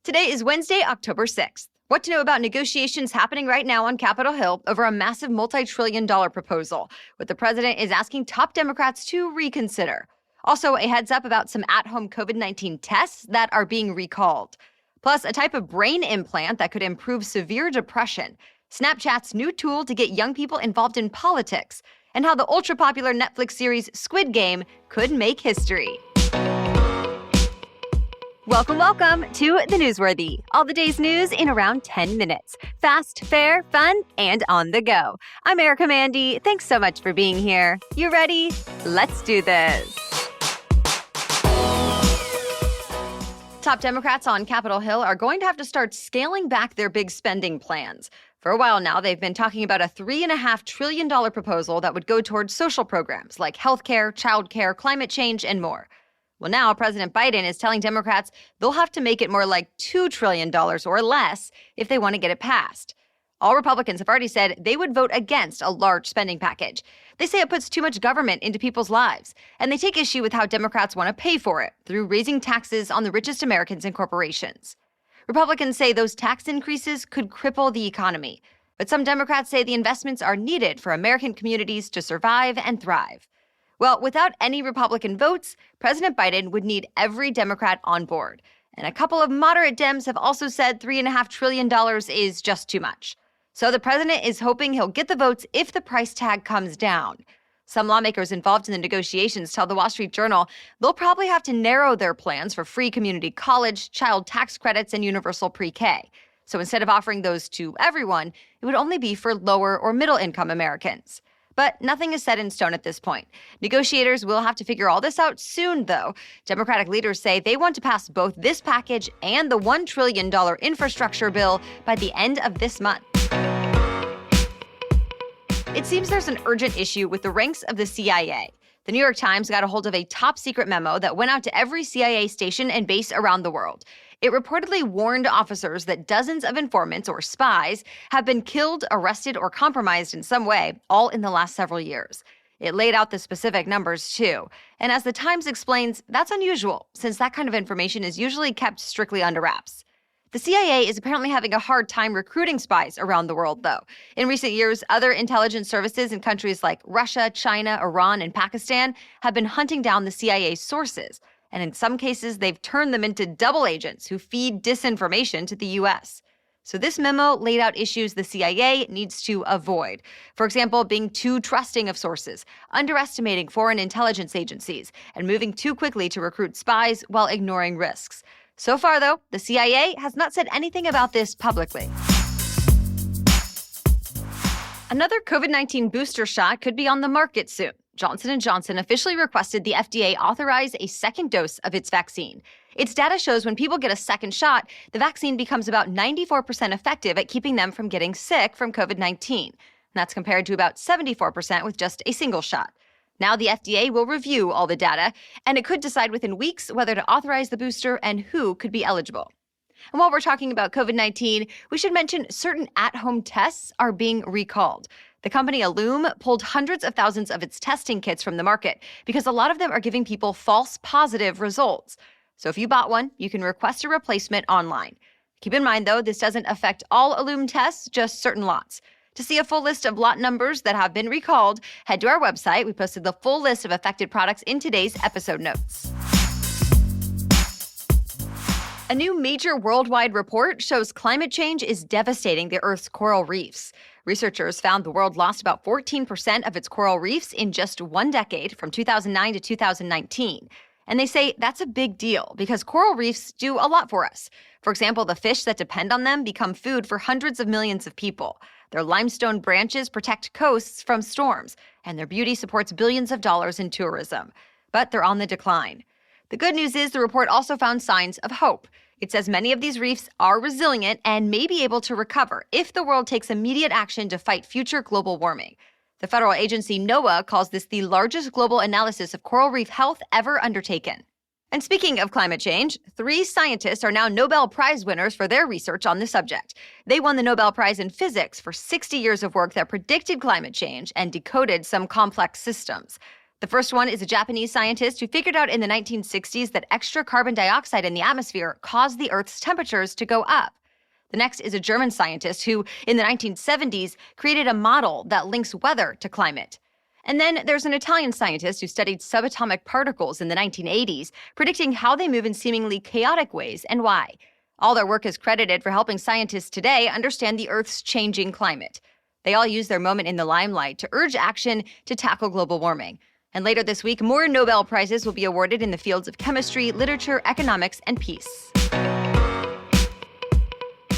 Today is Wednesday, October 6th. What to know about negotiations happening right now on Capitol Hill over a massive multi-trillion-dollar proposal, what the president is asking top Democrats to reconsider. Also, a heads up about some at-home COVID-19 tests that are being recalled. Plus, a type of brain implant that could improve severe depression. Snapchat's new tool to get young people involved in politics. And how the ultra-popular Netflix series Squid Game could make history. Welcome to The Newsworthy. All the day's news in around 10 minutes. Fast, fair, fun, and on the go. I'm Erica Mandy. Thanks so much for being here. You ready? Let's do this. Top Democrats on Capitol Hill are going to have to start scaling back their big spending plans. For a while now, they've been talking about a $3.5 trillion proposal that would go towards social programs like healthcare, childcare, climate change, and more. Well, now President Biden is telling Democrats they'll have to make it more like $2 trillion or less if they want to get it passed. All Republicans have already said they would vote against a large spending package. They say it puts too much government into people's lives, and they take issue with how Democrats want to pay for it through raising taxes on the richest Americans and corporations. Republicans say those tax increases could cripple the economy, but some Democrats say the investments are needed for American communities to survive and thrive. Well, without any Republican votes, President Biden would need every Democrat on board. And a couple of moderate Dems have also said $3.5 trillion is just too much. So the president is hoping he'll get the votes if the price tag comes down. Some lawmakers involved in the negotiations tell the Wall Street Journal they'll probably have to narrow their plans for free community college, child tax credits, and universal pre-K. So instead of offering those to everyone, it would only be for lower or middle-income Americans. But nothing is set in stone at this point. Negotiators will have to figure all this out soon, though. Democratic leaders say they want to pass both this package and the $1 trillion infrastructure bill by the end of this month. It seems there's an urgent issue with the ranks of the CIA. The New York Times got a hold of a top-secret memo that went out to every CIA station and base around the world. It reportedly warned officers that dozens of informants or spies have been killed, arrested, or compromised in some way, all in the last several years. It laid out the specific numbers, too. And as the Times explains, that's unusual, since that kind of information is usually kept strictly under wraps. The CIA is apparently having a hard time recruiting spies around the world, though. In recent years, other intelligence services in countries like Russia, China, Iran, and Pakistan have been hunting down the CIA's sources. And in some cases, they've turned them into double agents who feed disinformation to the U.S. So this memo laid out issues the CIA needs to avoid. For example, being too trusting of sources, underestimating foreign intelligence agencies, and moving too quickly to recruit spies while ignoring risks. So far, though, the CIA has not said anything about this publicly. Another COVID-19 booster shot could be on the market soon. Johnson & Johnson officially requested the FDA authorize a second dose of its vaccine. Its data shows when people get a second shot, the vaccine becomes about 94% effective at keeping them from getting sick from COVID-19. And that's compared to about 74% with just a single shot. Now the FDA will review all the data, and it could decide within weeks whether to authorize the booster and who could be eligible. And while we're talking about COVID-19, we should mention certain at-home tests are being recalled. The company Ellume pulled hundreds of thousands of its testing kits from the market because a lot of them are giving people false positive results. So if you bought one, you can request a replacement online. Keep in mind, though, this doesn't affect all Ellume tests, just certain lots. To see a full list of lot numbers that have been recalled, head to our website. We posted the full list of affected products in today's episode notes. A new major worldwide report shows climate change is devastating the Earth's coral reefs. Researchers found the world lost about 14% of its coral reefs in just one decade, from 2009 to 2019. And they say that's a big deal because coral reefs do a lot for us. For example, the fish that depend on them become food for hundreds of millions of people. Their limestone branches protect coasts from storms, and their beauty supports billions of dollars in tourism. But they're on the decline. The good news is the report also found signs of hope. It says many of these reefs are resilient and may be able to recover if the world takes immediate action to fight future global warming. The federal agency NOAA calls this the largest global analysis of coral reef health ever undertaken. And speaking of climate change, 3 scientists are now Nobel Prize winners for their research on the subject. They won the Nobel Prize in Physics for 60 years of work that predicted climate change and decoded some complex systems. The first one is a Japanese scientist who figured out in the 1960s that extra carbon dioxide in the atmosphere caused the Earth's temperatures to go up. The next is a German scientist who, in the 1970s, created a model that links weather to climate. And then there's an Italian scientist who studied subatomic particles in the 1980s, predicting how they move in seemingly chaotic ways and why. All their work is credited for helping scientists today understand the Earth's changing climate. They all use their moment in the limelight to urge action to tackle global warming. And later this week, more Nobel Prizes will be awarded in the fields of chemistry, literature, economics, and peace.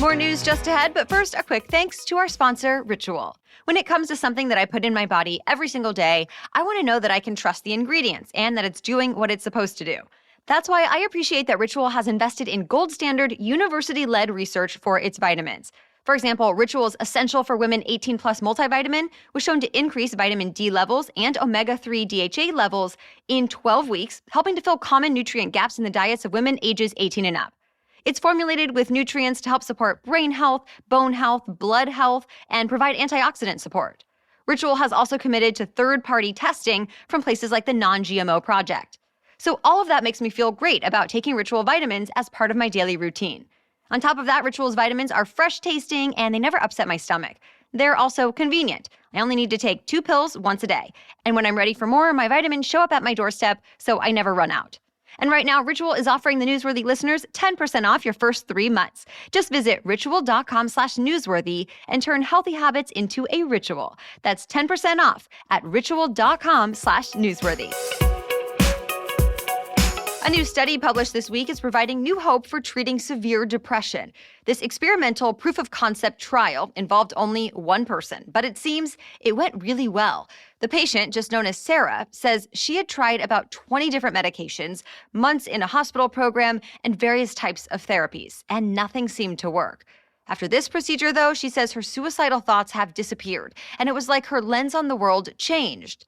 More news just ahead, but first, a quick thanks to our sponsor, Ritual. When it comes to something that I put in my body every single day, I want to know that I can trust the ingredients and that it's doing what it's supposed to do. That's why I appreciate that Ritual has invested in gold standard, university-led research for its vitamins. For example, Ritual's Essential for Women 18 Plus multivitamin was shown to increase vitamin D levels and omega-3 DHA levels in 12 weeks, helping to fill common nutrient gaps in the diets of women ages 18 and up. It's formulated with nutrients to help support brain health, bone health, blood health, and provide antioxidant support. Ritual has also committed to third-party testing from places like the Non-GMO Project. So all of that makes me feel great about taking Ritual vitamins as part of my daily routine. On top of that, Ritual's vitamins are fresh tasting and they never upset my stomach. They're also convenient. I only need to take 2 pills once a day. And when I'm ready for more, my vitamins show up at my doorstep, so I never run out. And right now, Ritual is offering the Newsworthy listeners 10% off your first 3 months. Just visit ritual.com/newsworthy and turn healthy habits into a ritual. That's 10% off at ritual.com/newsworthy. A new study published this week is providing new hope for treating severe depression. This experimental proof-of-concept trial involved only one person, but it seems it went really well. The patient, just known as Sarah, says she had tried about 20 different medications, months in a hospital program, and various types of therapies, and nothing seemed to work. After this procedure, though, she says her suicidal thoughts have disappeared, and it was like her lens on the world changed.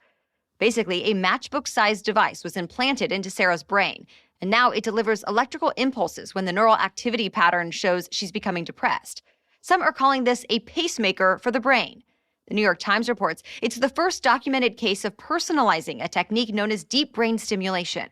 Basically, a matchbook-sized device was implanted into Sarah's brain, and now it delivers electrical impulses when the neural activity pattern shows she's becoming depressed. Some are calling this a pacemaker for the brain. The New York Times reports it's the first documented case of personalizing a technique known as deep brain stimulation.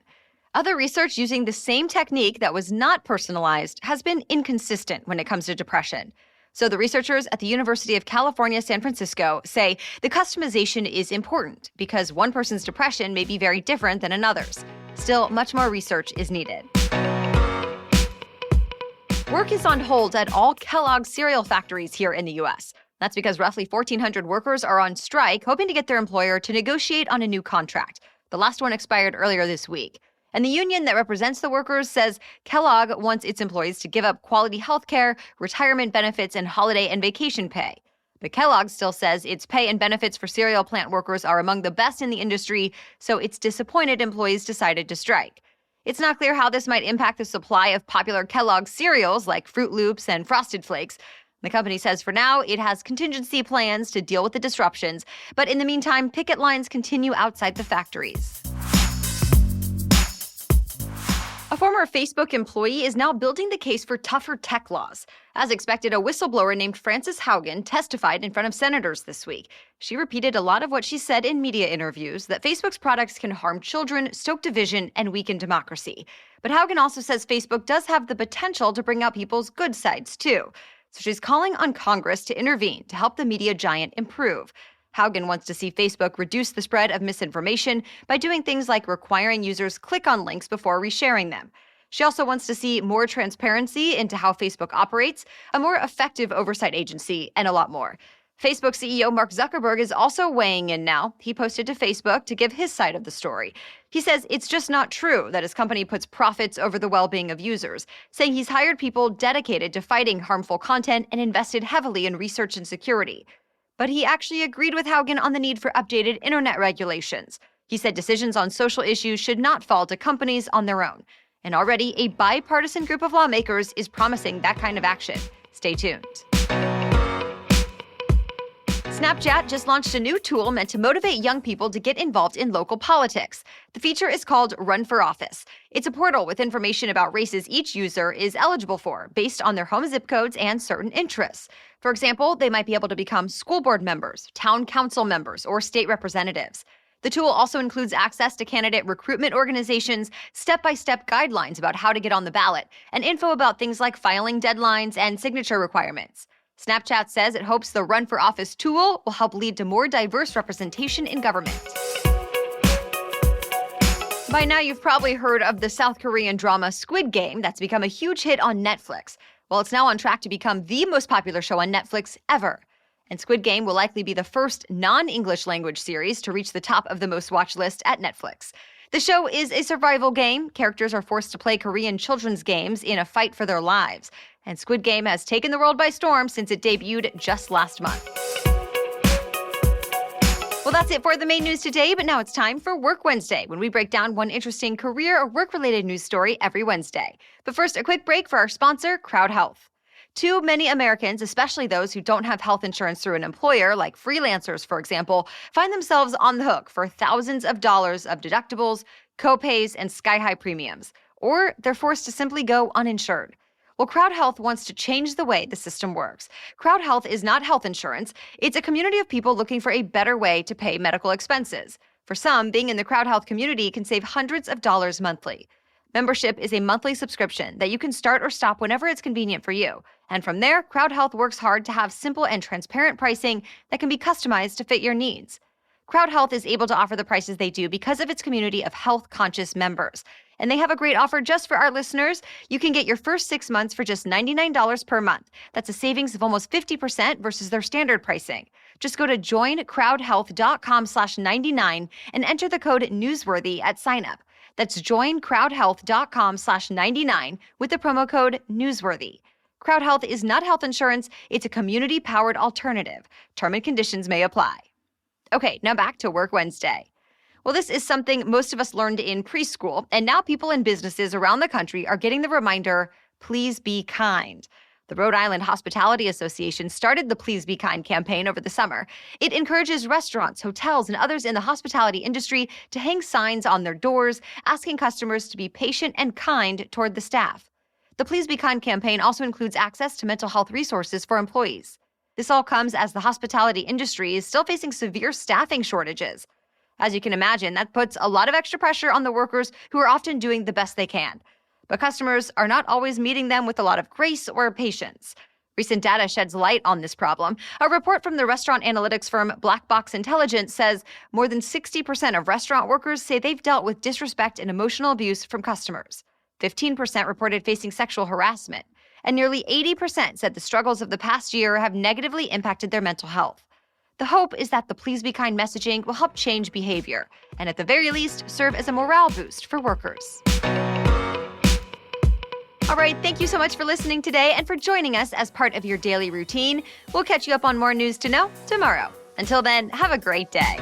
Other research using the same technique that was not personalized has been inconsistent when it comes to depression. So the researchers at the University of California, San Francisco say the customization is important because one person's depression may be very different than another's. Still, much more research is needed. Work is on hold at all Kellogg's cereal factories here in the U.S. That's because roughly 1,400 workers are on strike, hoping to get their employer to negotiate on a new contract. The last one expired earlier this week. And the union that represents the workers says Kellogg wants its employees to give up quality health care, retirement benefits, and holiday and vacation pay. But Kellogg still says its pay and benefits for cereal plant workers are among the best in the industry, so it's disappointed employees decided to strike. It's not clear how this might impact the supply of popular Kellogg cereals like Fruit Loops and Frosted Flakes. The company says for now it has contingency plans to deal with the disruptions, but in the meantime, picket lines continue outside the factories. A former Facebook employee is now building the case for tougher tech laws. As expected, a whistleblower named Frances Haugen testified in front of senators this week. She repeated a lot of what she said in media interviews, that Facebook's products can harm children, stoke division, and weaken democracy. But Haugen also says Facebook does have the potential to bring out people's good sides, too. So she's calling on Congress to intervene to help the media giant improve. Haugen wants to see Facebook reduce the spread of misinformation by doing things like requiring users click on links before resharing them. She also wants to see more transparency into how Facebook operates, a more effective oversight agency, and a lot more. Facebook CEO Mark Zuckerberg is also weighing in now. He posted to Facebook to give his side of the story. He says it's just not true that his company puts profits over the well-being of users, saying he's hired people dedicated to fighting harmful content and invested heavily in research and security. But he actually agreed with Haugen on the need for updated internet regulations. He said decisions on social issues should not fall to companies on their own. And already, a bipartisan group of lawmakers is promising that kind of action. Stay tuned. Snapchat just launched a new tool meant to motivate young people to get involved in local politics. The feature is called Run for Office. It's a portal with information about races each user is eligible for, based on their home zip codes and certain interests. For example, they might be able to become school board members, town council members, or state representatives. The tool also includes access to candidate recruitment organizations, step-by-step guidelines about how to get on the ballot, and info about things like filing deadlines and signature requirements. Snapchat says it hopes the Run for Office tool will help lead to more diverse representation in government. By now, you've probably heard of the South Korean drama Squid Game that's become a huge hit on Netflix. Well, it's now on track to become the most popular show on Netflix ever. And Squid Game will likely be the first non-English language series to reach the top of the most watched list at Netflix. The show is a survival game. Characters are forced to play Korean children's games in a fight for their lives. And Squid Game has taken the world by storm since it debuted just last month. Well, that's it for the main news today, but now it's time for Work Wednesday, when we break down one interesting career or work-related news story every Wednesday. But first, a quick break for our sponsor, Crowd Health. Too many Americans, especially those who don't have health insurance through an employer, like freelancers, for example, find themselves on the hook for thousands of dollars of deductibles, co-pays, and sky-high premiums. Or they're forced to simply go uninsured. Well, Crowd Health wants to change the way the system works. Crowd Health is not health insurance. It's a community of people looking for a better way to pay medical expenses. For some, being in the Crowd Health community can save hundreds of dollars monthly. Membership is a monthly subscription that you can start or stop whenever it's convenient for you. And from there, Crowd Health works hard to have simple and transparent pricing that can be customized to fit your needs. Crowd Health is able to offer the prices they do because of its community of health-conscious members. And they have a great offer just for our listeners. You can get your first 6 months for just $99 per month. That's a savings of almost 50% versus their standard pricing. Just go to joincrowdhealth.com/99 and enter the code newsworthy at sign-up. That's joincrowdhealth.com/99 with the promo code newsworthy. Crowd Health is not health insurance. It's a community-powered alternative. Term and conditions may apply. Okay, now back to Work Wednesday. Well, this is something most of us learned in preschool, and now people in businesses around the country are getting the reminder, please be kind. The Rhode Island Hospitality Association started the Please Be Kind campaign over the summer. It encourages restaurants, hotels, and others in the hospitality industry to hang signs on their doors, asking customers to be patient and kind toward the staff. The Please Be Kind campaign also includes access to mental health resources for employees. This all comes as the hospitality industry is still facing severe staffing shortages. As you can imagine, that puts a lot of extra pressure on the workers who are often doing the best they can. But customers are not always meeting them with a lot of grace or patience. Recent data sheds light on this problem. A report from the restaurant analytics firm Black Box Intelligence says more than 60% of restaurant workers say they've dealt with disrespect and emotional abuse from customers. 15% reported facing sexual harassment. And nearly 80% said the struggles of the past year have negatively impacted their mental health. The hope is that the Please Be Kind messaging will help change behavior, and at the very least, serve as a morale boost for workers. All right, thank you so much for listening today and for joining us as part of your daily routine. We'll catch you up on more news to know tomorrow. Until then, have a great day.